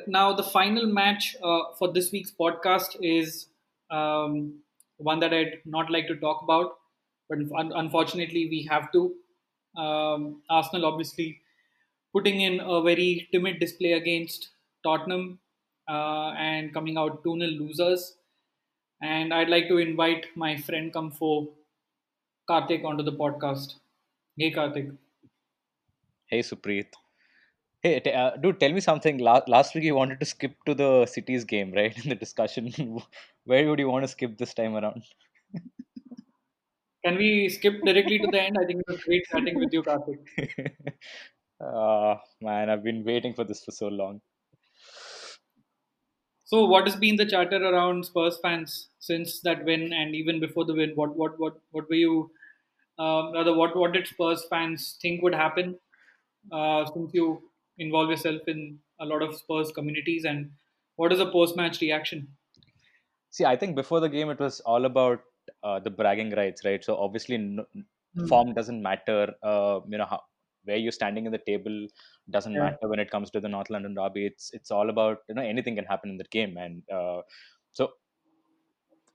now the final match for this week's podcast is one that I'd not like to talk about, but unfortunately we have to. Arsenal obviously putting in a very timid display against Tottenham and coming out 2-0 losers. And I'd like to invite my friend come for Karthik onto the podcast. Hey Karthik. Hey Supreet. Hey, dude, tell me something. Last week you wanted to skip to the cities game, right? In the discussion, where would you want to skip this time around? Can we skip directly to the end? I think it was great chatting with you, Karthik. Man, I've been waiting for this for so long. So, what has been the chatter around Spurs fans since that win, and even before the win? What were you? Rather, what did Spurs fans think would happen? Since you involve yourself in a lot of Spurs communities, and what is the post-match reaction? See, I think before the game it was all about the bragging rights, right? So obviously, no, Hmm. form doesn't matter. Where you're standing in the table doesn't Yeah. matter when it comes to the North London derby. It's all about anything can happen in the game, and so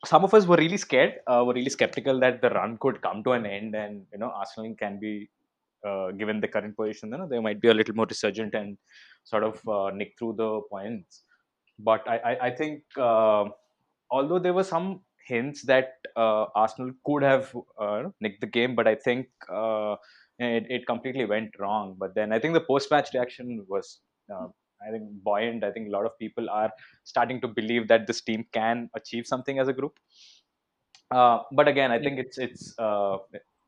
some of us were really scared, were really skeptical that the run could come to an end, and Arsenal can be given the current position. They might be a little more resurgent and sort of nick through the points. But I think although there were some hints that Arsenal could have nicked the game, but I think it completely went wrong. But then I think the post-match reaction was, I think, buoyant. I think a lot of people are starting to believe that this team can achieve something as a group. But again, I Yeah. think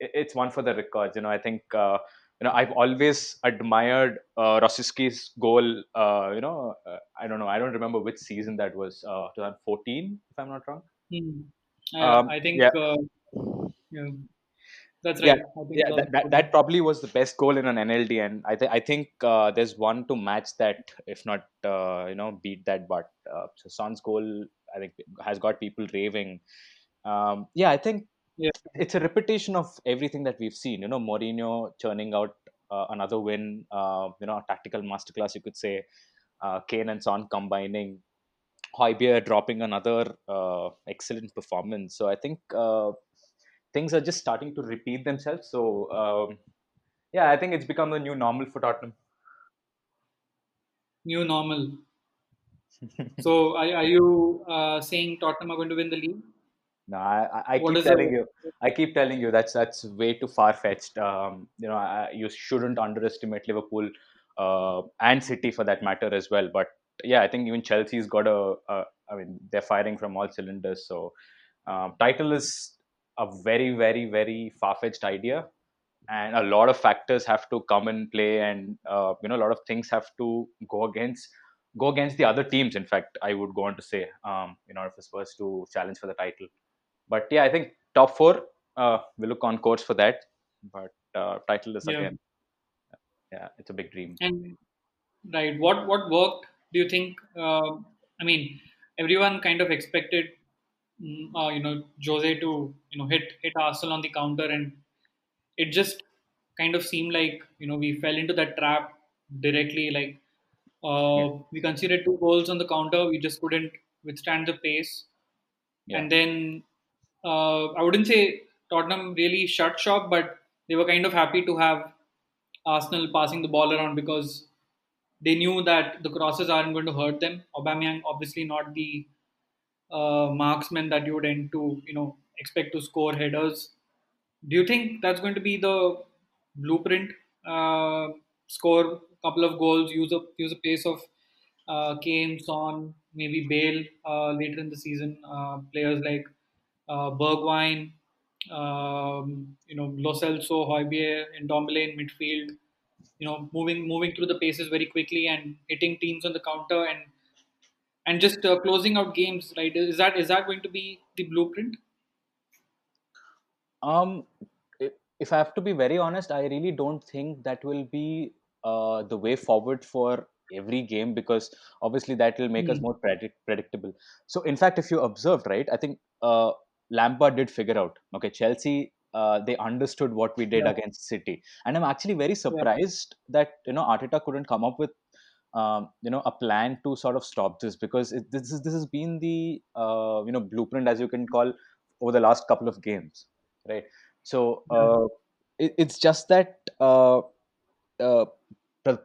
it's one for the records. I think I've always admired Rosicki's goal. I don't know. I don't remember which season that was. 2014, if I'm not wrong. Hmm. Um, I think yeah, yeah, that's yeah, right. I think yeah. That probably was the best goal in an NLD, and I think there's one to match that, if not beat that. But so Son's goal, I think, has got people raving. Yeah, I think yeah. it's a repetition of everything that we've seen. Mourinho churning out another win. A tactical masterclass, you could say. Kane and Son combining. Højbjerg dropping another excellent performance. So I think things are just starting to repeat themselves. So yeah, I think it's become the new normal for Tottenham. New normal. So, are you saying Tottenham are going to win the league? No, I What keep is the telling you, that's way too far fetched. You shouldn't underestimate Liverpool and City for that matter as well. But yeah, I think even Chelsea's got I mean, they're firing from all cylinders. So title is a very, very, very far fetched idea, and a lot of factors have to come in play, and a lot of things have to go against the other teams. In fact, I would go on to say, in order for Spurs to challenge for the title. But yeah, I think top four, we look on course for that. But title is yeah? again, yeah, it's a big dream. And right, what worked? Do you think? I mean, everyone kind of expected, Jose to hit Arsenal on the counter, and it just kind of seemed like we fell into that trap directly. Like Yeah, we conceded two goals on the counter, we just couldn't withstand the pace, yeah, and then I wouldn't say Tottenham really shut shop, but they were kind of happy to have Arsenal passing the ball around because they knew that the crosses aren't going to hurt them. Aubameyang obviously not the marksman that you would end to expect to score headers. Do you think that's going to be the blueprint? Score a couple of goals, use a pace of Kane, Son, maybe Bale later in the season. Players like Bergwijn, Lo Celso, Højbjerg, and Ndombele in midfield. Moving through the paces very quickly and hitting teams on the counter and just closing out games. Right? Is that going to be the blueprint? Um, if I have to be very honest, I really don't think that will be the way forward for every game, because obviously that will make us Hmm. more predictable. So, in fact, if you observed, right, I think Lampard did figure out, okay, Chelsea, they understood what we did Yeah. against City. And I'm actually very Yeah. surprised that, Arteta couldn't come up with a plan to sort of stop this, because this has been the blueprint, as you can call, over the last couple of games, right? So Yeah, it's just that uh, the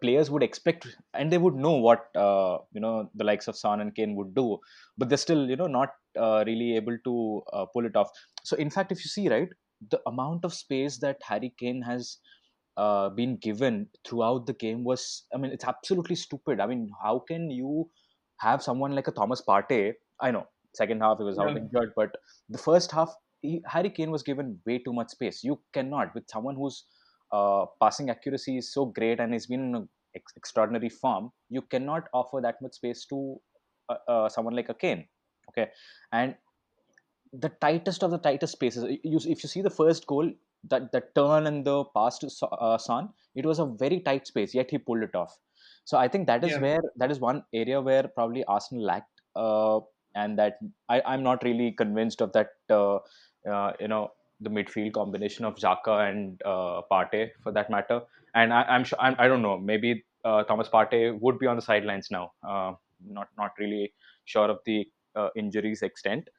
players would expect, and they would know what the likes of Son and Kane would do, but they're still not really able to pull it off. So in fact, if you see, right, the amount of space that Harry Kane has been given throughout the game was, I mean, it's absolutely stupid. I mean, how can you have someone like a Thomas Partey? I know second half he was out yeah, injured, but the first half, Harry Kane was given way too much space. You cannot, with someone whose passing accuracy is so great and has been in an extraordinary form, you cannot offer that much space to someone like a Kane. Okay, and the tightest of the tightest spaces. If you see the first goal, that turn and the pass to Son, it was a very tight space, yet he pulled it off. So I think yeah, that is one area where probably Arsenal lacked, and that I'm not really convinced of that. Uh, you know, the midfield combination of Xhaka and Partey, for that matter. And I'm sure I don't know. Maybe Thomas Partey would be on the sidelines now. Not really sure of the injuries extent,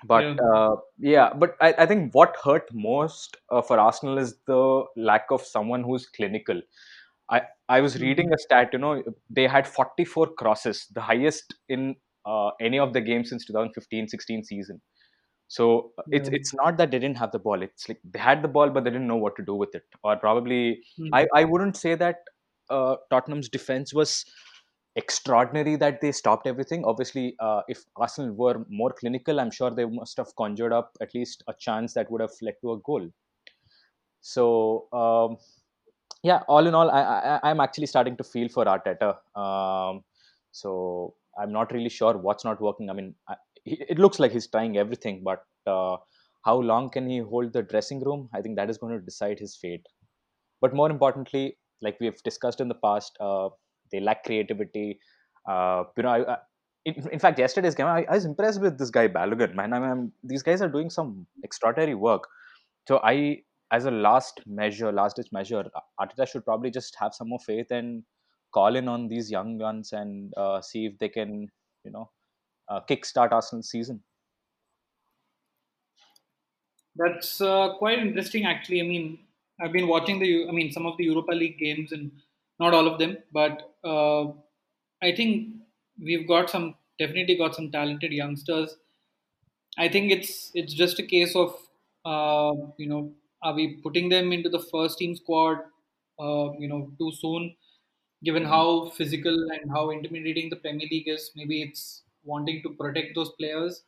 but yeah. yeah, but I think what hurt most for Arsenal is the lack of someone who's clinical. I was Mm, reading a stat, they had 44 crosses, the highest in any of the games since 2015-16 season. So yeah. it's not that they didn't have the ball. It's like they had the ball, but they didn't know what to do with it. Or probably, Mm, I wouldn't say that Tottenham's defense was extraordinary that they stopped everything. Obviously, if Arsenal were more clinical, I'm sure they must have conjured up at least a chance that would have led to a goal. So yeah, all in all, I'm actually starting to feel for Arteta. So I'm not really sure what's not working. I mean, it looks like he's trying everything, but how long can he hold the dressing room? I think that is going to decide his fate. But more importantly, like we've discussed in the past, they lack creativity. In fact, yesterday's game, I was impressed with this guy Balogun. Man, these guys are doing some extraordinary work. So as a last ditch measure, Arteta should probably just have some more faith and call in on these young guns and see if they can, you know, kickstart Arsenal's season. That's quite interesting, actually. I mean, I've been watching I mean, some of the Europa League games, and not all of them, but I think we've got some definitely got some talented youngsters. I think it's just a case of are we putting them into the first team squad too soon, given Hmm. how physical and how intimidating the Premier League is. Maybe it's wanting to protect those players.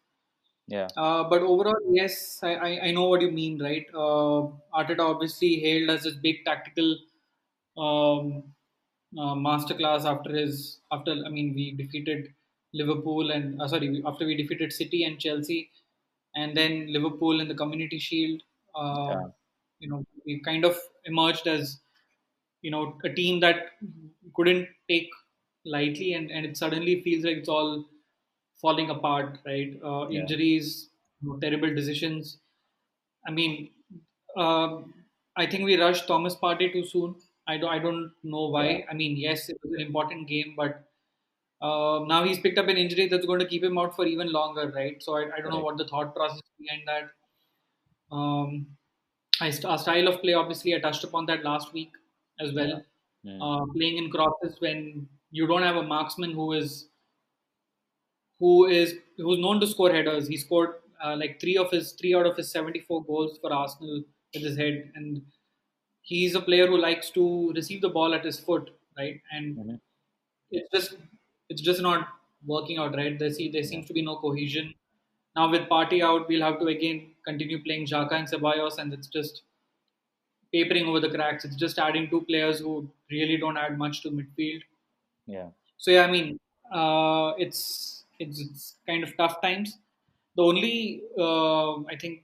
Yeah, But overall, yes, I know what you mean, right? Arteta obviously hailed as this big tactical um, masterclass after I mean we defeated Liverpool and after we defeated City and Chelsea, and then Liverpool in the Community Shield. yeah, We kind of emerged as a team that couldn't take lightly, and it suddenly feels like it's all falling apart, right? yeah, Injuries, terrible decisions. I mean, um, I think we rushed Thomas Partey too soon. I don't know yeah. why. I mean, yes, it was an important game, but now he's picked up an injury that's going to keep him out for even longer, right? So I don't know Correct. what the thought process behind that. Um, our style of play, obviously, I touched upon that last week as well. Yeah. Mm. Playing in crosses when you don't have a marksman who's known to score headers. He scored like three out of his 74 goals for Arsenal with his head, and he's a player who likes to receive the ball at his foot, right? And Hmm. it's just it's just not working out, right? There Yeah, seems to be no cohesion. Now with Party out, we'll have to again continue playing Xhaka and Ceballos, and it's just papering over the cracks. It's just adding two players who really don't add much to midfield. yeah, So yeah, I mean, it's kind of tough times. The only I think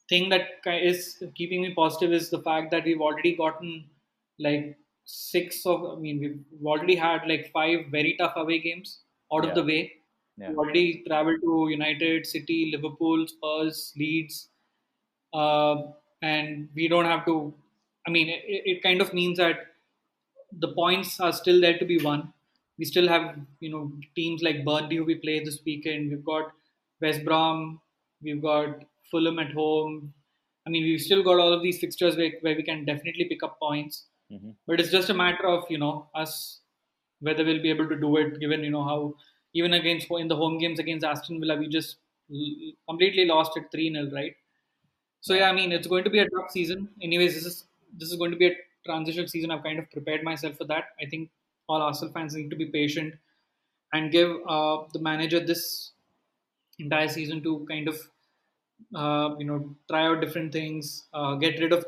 thing that is keeping me positive is the fact that we've already gotten like six of. I mean, we've already had like five very tough away games out of yeah, the way. yeah, We've already traveled to United, City, Liverpool, Spurs, Leeds, and we don't have to. I mean, it kind of means that the points are still there to be won. We still have teams like Burnley who we play this weekend. We've got West Brom. We've got Fulham at home. I mean, we've still got all of these fixtures where we can definitely pick up points. Hmm. But it's just a matter of us whether we'll be able to do it. Given how even against in the home games against Aston Villa, we just completely lost at 3-0, right? So Yeah, yeah, I mean, it's going to be a tough season. Anyways, this is going to be a transitional season. I've kind of prepared myself for that. I think all Arsenal fans need to be patient and give the manager this entire season to kind of try out different things, get rid of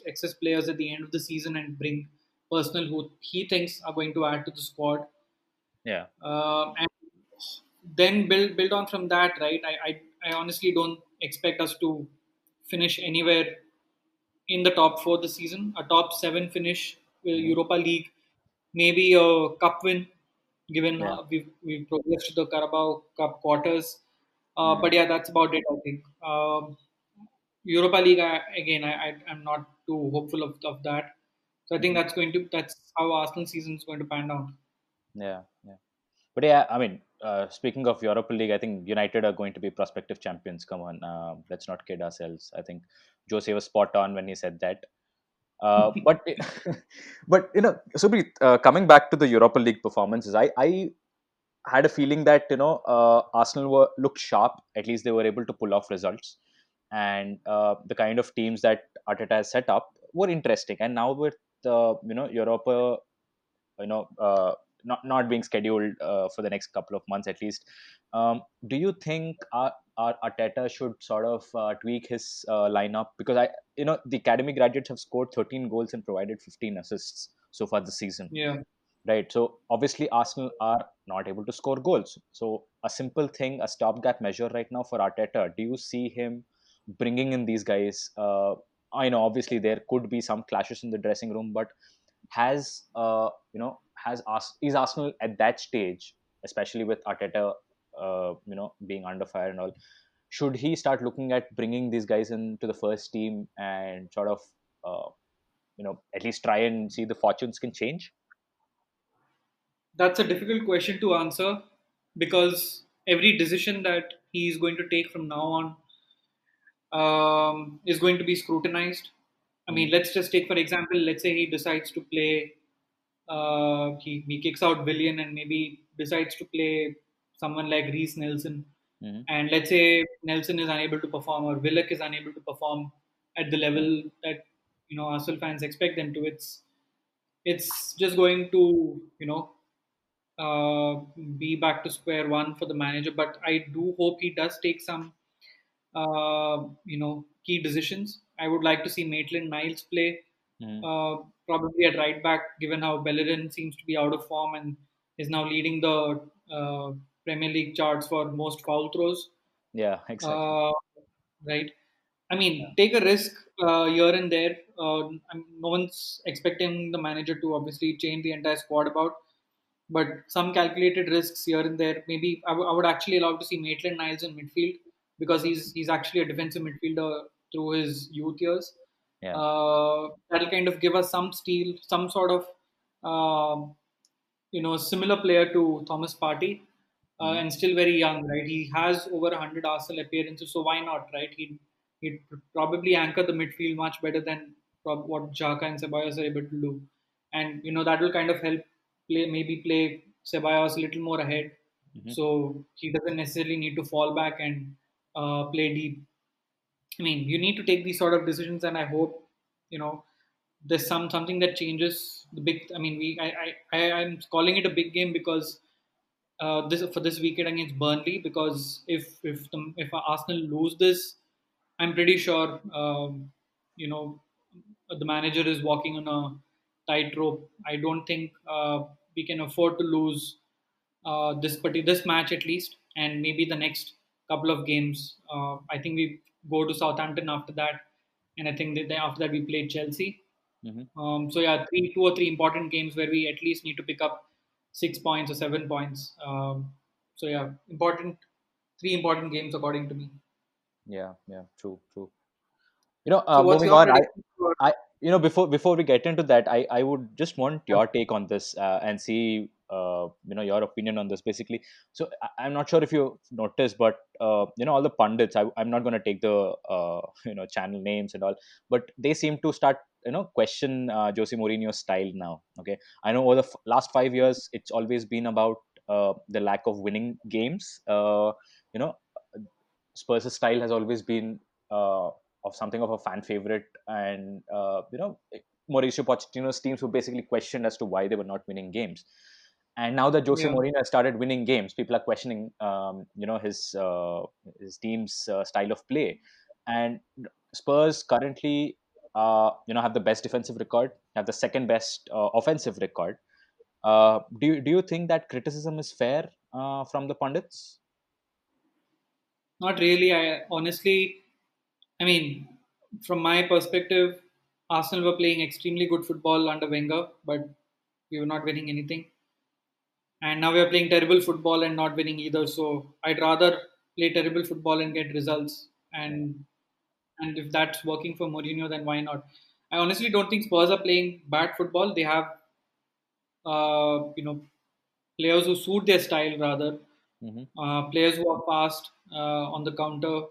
excess players at the end of the season, and bring personal who he thinks are going to add to the squad, yeah, and then build on from that. Right? I honestly don't expect us to finish anywhere in the top four this season. A top seven finish, hmm, Europa League, maybe a cup win, given yeah, we've progressed to the Carabao Cup quarters. mm, But yeah, that's about it. I think Europa League. I'm not too hopeful of that. So I think hmm, that's how Arsenal season is going to pan out. yeah, yeah. But yeah, I mean, speaking of Europa League, I think United are going to be prospective champions. Come on, let's not kid ourselves. I think Jose was spot on when he said that. But but Subri, coming back to the Europa League performances, I had a feeling that Arsenal looked sharp. At least they were able to pull off results, and the kind of teams that Arteta has set up were interesting. And now with Europa, you know uh, not being scheduled for the next couple of months at least, do you think our Arteta should sort of tweak his lineup? Because the academy graduates have scored 13 goals and provided 15 assists so far this season, Yeah, right? So obviously Arsenal are not able to score goals. So a simple thing, a stopgap measure right now for Arteta. Do you see him bringing in these guys? I know obviously there could be some clashes in the dressing room, but is Arsenal at that stage, especially with Arteta, being under fire and all? Should he start looking at bringing these guys into the first team and sort of, uh, at least try and see the fortunes can change? that's a difficult question to answer because every decision that he is going to take from now on is going to be scrutinized. I mean, Mm-hmm. let's just take for example, let's say he decides to play, he kicks out Willian and maybe decides to play someone like Reece Nelson, Mm-hmm. and let's say Nelson is unable to perform or Willock is unable to perform at the Yeah. level that Arsenal fans expect them to. It's just going to be back to square one for the manager. But I do hope he does take some key decisions. I would like to see Maitland Niles play, Mm-hmm. probably at right back, given how Bellerin seems to be out of form and is now leading the Premier League charts for most foul throws. Yeah, exactly. Uh, right. I Yeah. mean, take a risk here and there. No one's expecting the manager to obviously change the entire squad about, but some calculated risks here and there. Maybe I would actually allow to see Maitland Niles in midfield because he's actually a defensive midfielder through his youth years. Yeah. That'll kind of give us some steel, some sort of similar player to Thomas Partey, Mm-hmm. and still very young, right? He has over 100 Arsenal appearances, so why not, right? He'd probably anchor the midfield much better than what Xhaka and Ceballos are able to do, and that will kind of help play Ceballos a little more ahead, Mm-hmm. so he doesn't necessarily need to fall back and play deep. I mean, you need to take these sort of decisions, and I hope you know there's something that changes the big. I mean, I'm calling it a big game because this weekend against Burnley, because if Arsenal lose this, I'm pretty sure you know the manager is walking on a tightrope. I don't think we can afford to lose this match at least, and maybe the next couple of games. I think we go to Southampton after that, and I think that after that we play Chelsea. Mm-hmm. So yeah, two or three important games where we at least need to pick up 6 points or 7 points. So yeah, three important games according to me. Yeah. Yeah. True. True. So what's Moving your on, prediction for? Before we get into that, I would just want your take on this, and see your opinion on this basically. So I'm not sure if you noticed, but all the pundits, I'm not going to take the channel names and all, but they seem to start question Jose Mourinho's style now. Okay, I know over the last 5 years it's always been about the lack of winning games. You know Spurs' style has always been of something of a fan favorite, and Mauricio Pochettino's teams were basically questioned as to why they were not winning games. And now that Jose Yeah. Mourinho has started winning games, people are questioning, his team's style of play. And Spurs currently, have the best defensive record, have the second best offensive record. Do you think that criticism is fair from the pundits? Not really. I honestly, I mean, from my perspective, Arsenal were playing extremely good football under Wenger, but we were not winning anything. And now we are playing terrible football and not winning either. So I'd rather play terrible football and get results. Yeah. And if that's working for Mourinho, then why not? I honestly don't think Spurs are playing bad football. They have, players who suit their style rather. Hmm. Players who are fast on the counter,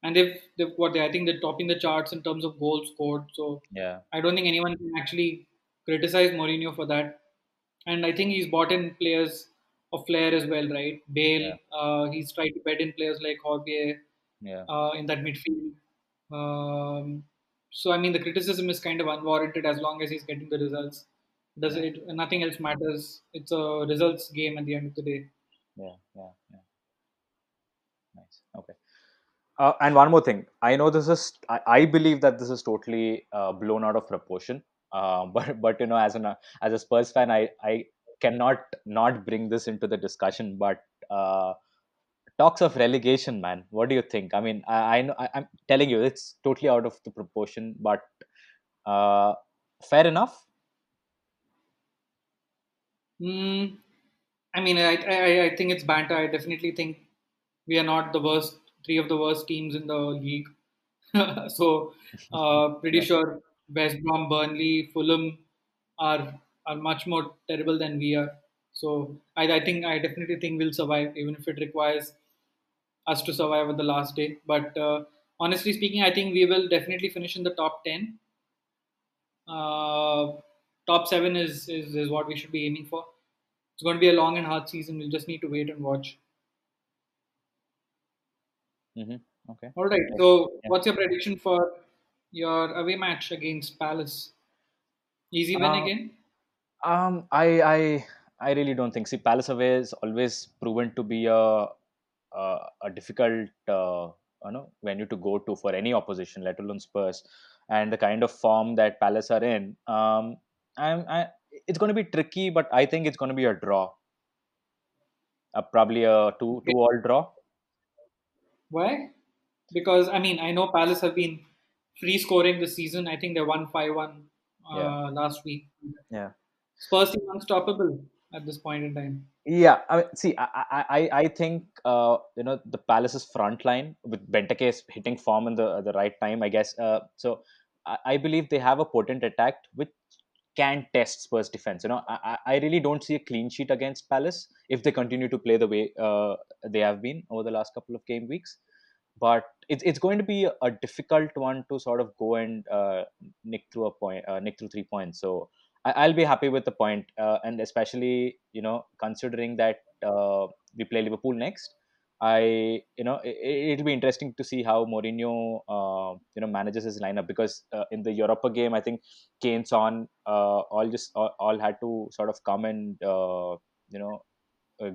and they've what they I think they're topping the charts in terms of goals scored. So Yeah. I don't think anyone can actually criticize Mourinho for that. And I think he's bought in players of flair as well, right? Bale, Yeah. he's tried to bed in players like Jorge Yeah. in that midfield. So I mean, the criticism is kind of unwarranted as long as he's getting the results. Does Yeah. it? Nothing else matters. It's a results game at the end of the day. Yeah. Yeah. Yeah. Nice. Okay. And one more thing, I know this is, I believe that this is totally blown out of proportion. But as a Spurs fan, I cannot not bring this into the discussion. But talks of relegation, man. What do you think? I mean, I know I'm telling you, it's totally out of the proportion. But uh, fair enough. Mm, I mean, I think it's banter. I definitely think we are not the worst, three of the worst teams in the league. So, pretty Yeah. sure West Brom, Burnley, Fulham are much more terrible than we are. So, I definitely think we'll survive, even if it requires us to survive at the last day. But honestly speaking, I think we will definitely finish in the top 10. Uh, Top 7 is what we should be aiming for. It's going to be a long and hard season. We'll just need to wait and watch. Hmm. Okay. All right. Yes. So, Yeah. what's your prediction for your away match against Palace? Easy win Uh, again? Um, I I I really don't think. See, Palace away is always proven to be a difficult venue to go to for any opposition, let alone Spurs, and the kind of form that Palace are in. It's going to be tricky, but I think it's going to be a draw, probably a two Okay. all draw. Why? Because I mean, I know Palace have been free scoring this season. I think they won 5-1 Yeah, last week. yeah. Spurs seem unstoppable at this point in time. Yeah, I mean, see, I think the Palace's front line with Benteke hitting form in the right time, I guess. So I believe they have a potent attack which can test Spurs defense. I really don't see a clean sheet against Palace if they continue to play the way they have been over the last couple of game weeks. But it's going to be a difficult one to sort of go and nick through 3 points. So I'll be happy with the point, and especially considering that we play Liverpool next. It'll be interesting to see how Mourinho manages his lineup, because in the Europa game, I think Kane, Son, all had to sort of come and you know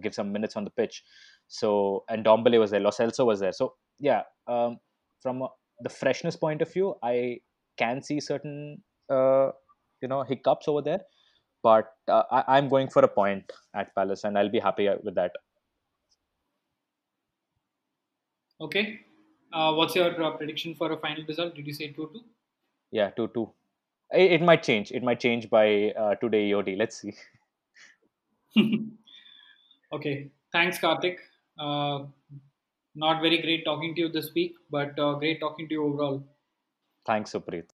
give some minutes on the pitch. So, and Dombele was there, Lo Celso was there. So yeah, from the freshness point of view, I can see certain hiccups over there, but I'm going for a point at Palace, and I'll be happy with that. Okay. What's your prediction for a final result? Did you say 2-2? Yeah, 2-2. It might change. It might change by today EOD. Let's see. Okay. Thanks, Karthik. Uh, Not very great talking to you this week, but great talking to you overall. Thanks, Supreet.